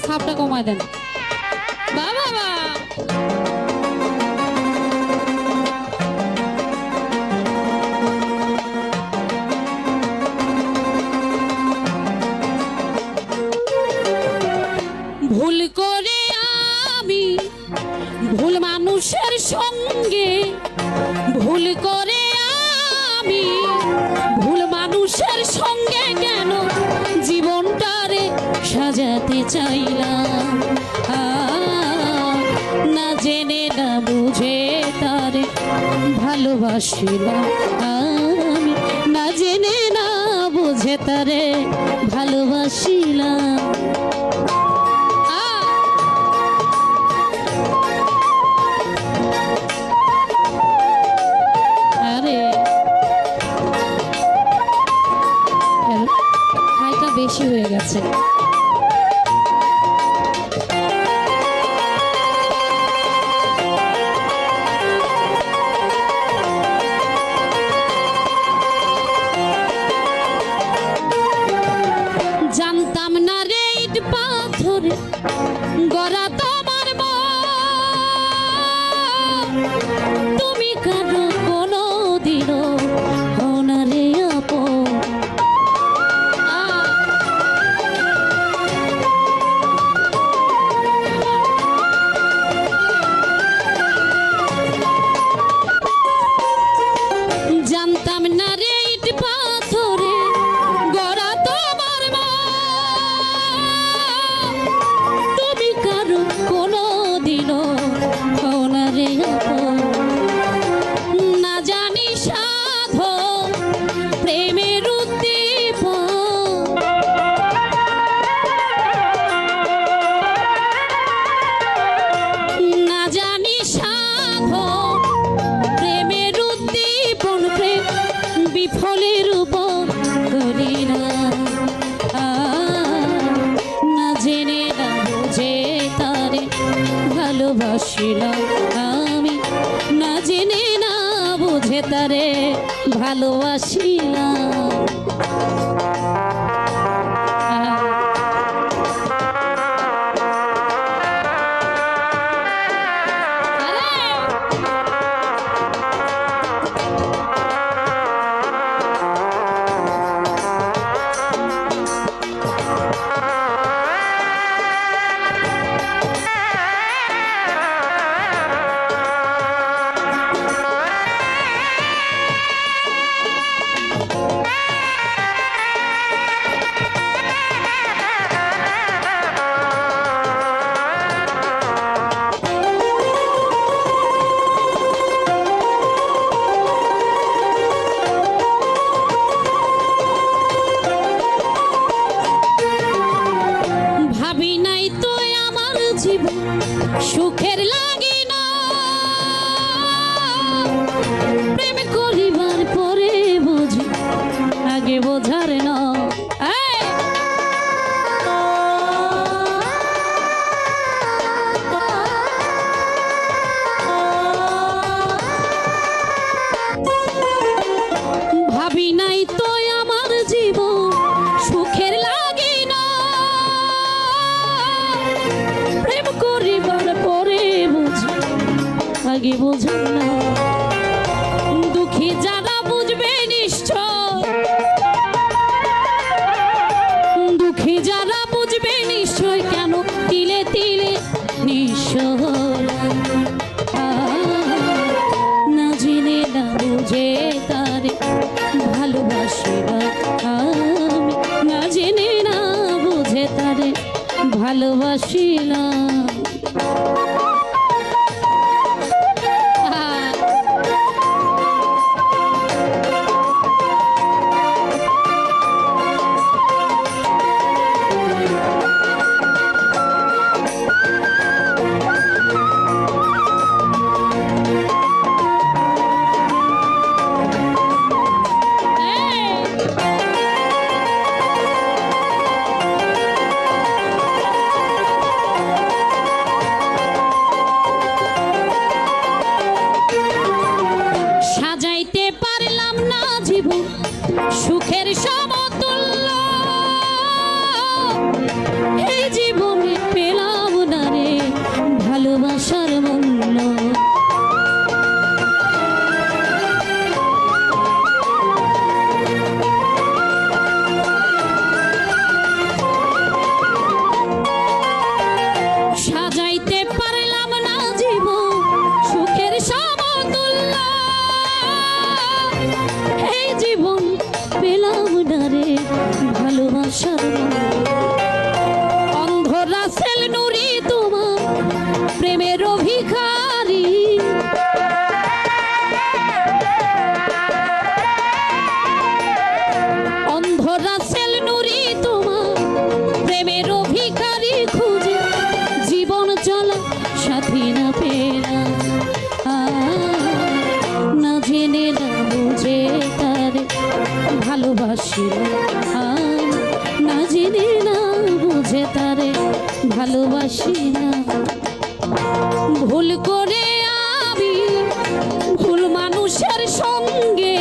সাপটা কমায় দেন বাবা বাবা। ভুল করে আমি ভুল মানুষের সঙ্গে, ভুল করে আমি ভুল মানুষের সঙ্গে কেন জীবনটারে সাজাতে চাইলাম। না জেনে না বুঝে তারে ভালোবাসিলাম আমি, না জেনে না বুঝে তারে ভালোবাসিলাম। বেশি হয়ে গেছে। জানতাম না রে ইট পাথরে গড়া তোমার মন, তুমি কারো কোনো দিনও হও না রে আপন। জানতাম না রে ইট পাথরে গড়া তোমার মন, তুমি কারো কোনো দিনও হও না রে আপন। না জানি সাধো প্রেমের উদ্দীপন, না জানি সাধো প্রেমের উদ্দীপন, প্রেম বিফলের উপর করি না। না জেনে না বুঝে তারে ভালোবাসিলাম আমি, না জেনে না বুঝে তারে ভালোবাসিলাম। সুখের লাগি না প্রেম করিবার পরে বুঝি আগে বোঝার না। ভাবি নাই তো আমার জীবন সুখের লাগি না, প্রেম করিবার পরে বুঝি আগে বোঝার না। দুঃখী যারা বুঝবে নিশ্চয়, দুঃখী যারা বুঝবে নিশ্চয় কেন তিলে তিলে নিশ্চয়। না জেনে না বুঝে তারে ভালোবাসিলাম আমি, না জেনে না বুঝে তারে ভালোবাসিলাম। যে তারে ভালোবাসি না। ভুল করে আমি ভুল মানুষের সঙ্গে